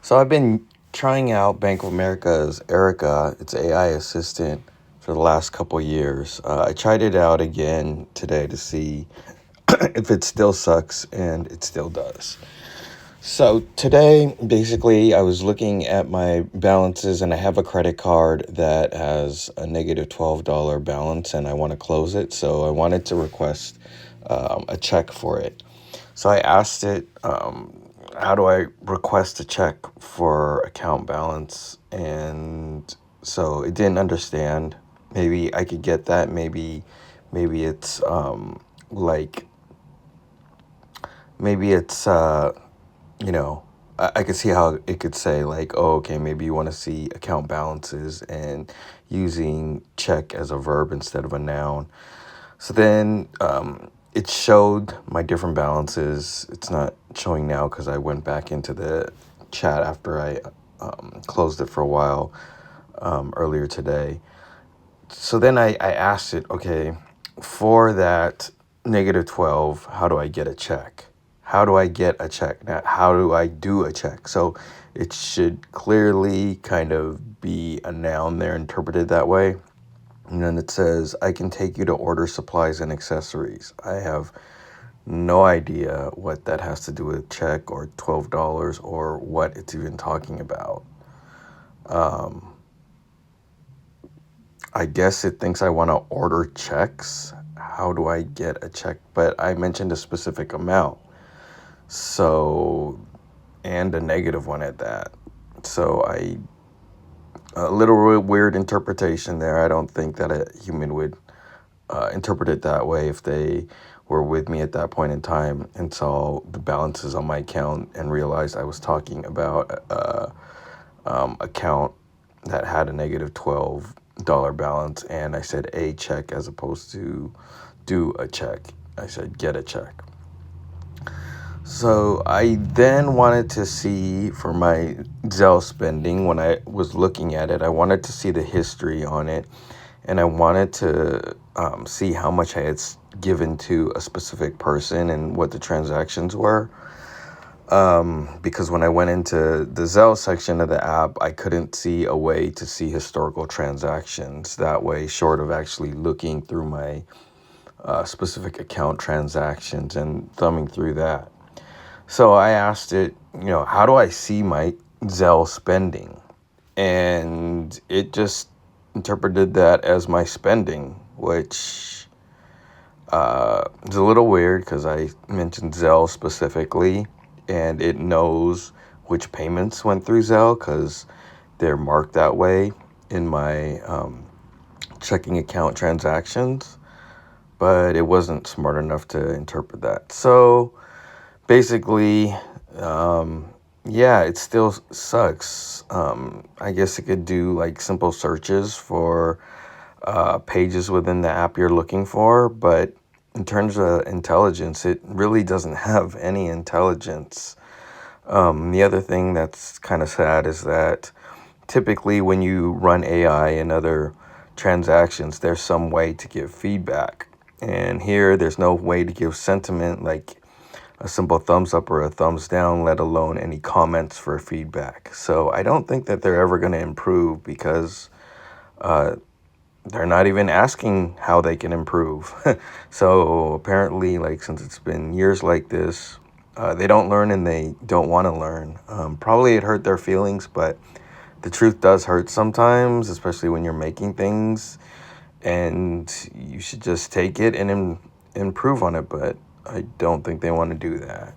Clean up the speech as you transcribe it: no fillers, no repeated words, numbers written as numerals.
So I've been trying out Bank of America's Erica, its AI assistant, for the last couple years. I tried it out again today to see if it still sucks, and it still does. So today, basically, I was looking at my balances, and I have a credit card that has a negative $12 balance, and I want to close it. So I wanted to request a check for it. So I asked it, how do I request a check for account balance? And so it didn't understand. Maybe I could get that. Maybe it's like maybe it's you know I could see how it could say like, oh, okay, maybe you want to see account balances and using check as a verb instead of a noun. So then it showed my different balances. It's not showing now because I went back into the chat after I closed it for a while earlier today. So then I asked it, okay, for that negative 12, how do I get a check? How do I get a check? Now, how do I do a check? So it should clearly kind of be a noun there, interpreted that way. And then it says, I can take you to order supplies and accessories. I have no idea what that has to do with check or $12 or what it's even talking about. I guess it thinks I want to order checks. How do I get a check? But I mentioned a specific amount. So, and a negative one at that. So a little weird interpretation there. I don't think that a human would interpret it that way if they were with me at that point in time and saw the balances on my account and realized I was talking about account that had a negative $12 balance, and I said a check as opposed to do a check. I said get a check. So I then wanted to see for my Zelle spending, when I was looking at it, I wanted to see the history on it, and I wanted to see how much I had given to a specific person and what the transactions were. Because when I went into the Zelle section of the app, I couldn't see a way to see historical transactions that way, short of actually looking through my specific account transactions and thumbing through that. So I asked it, how do I see my Zelle spending? And it just interpreted that as my spending, which is a little weird because I mentioned Zelle specifically, and it knows which payments went through Zelle because they're marked that way in my checking account transactions. But it wasn't smart enough to interpret that. So basically, yeah, it still sucks. I guess it could do like simple searches for pages within the app you're looking for, but in terms of intelligence, it really doesn't have any intelligence. The other thing that's kind of sad is that typically when you run AI and other transactions, there's some way to give feedback. And here, there's no way to give sentiment like a simple thumbs up or a thumbs down, let alone any comments for feedback. So I don't think that they're ever going to improve because they're not even asking how they can improve. So apparently, like, since it's been years like this, they don't learn and they don't want to learn. Probably it hurt their feelings, but the truth does hurt sometimes, especially when you're making things, and you should just take it and improve on it. But I don't think they want to do that.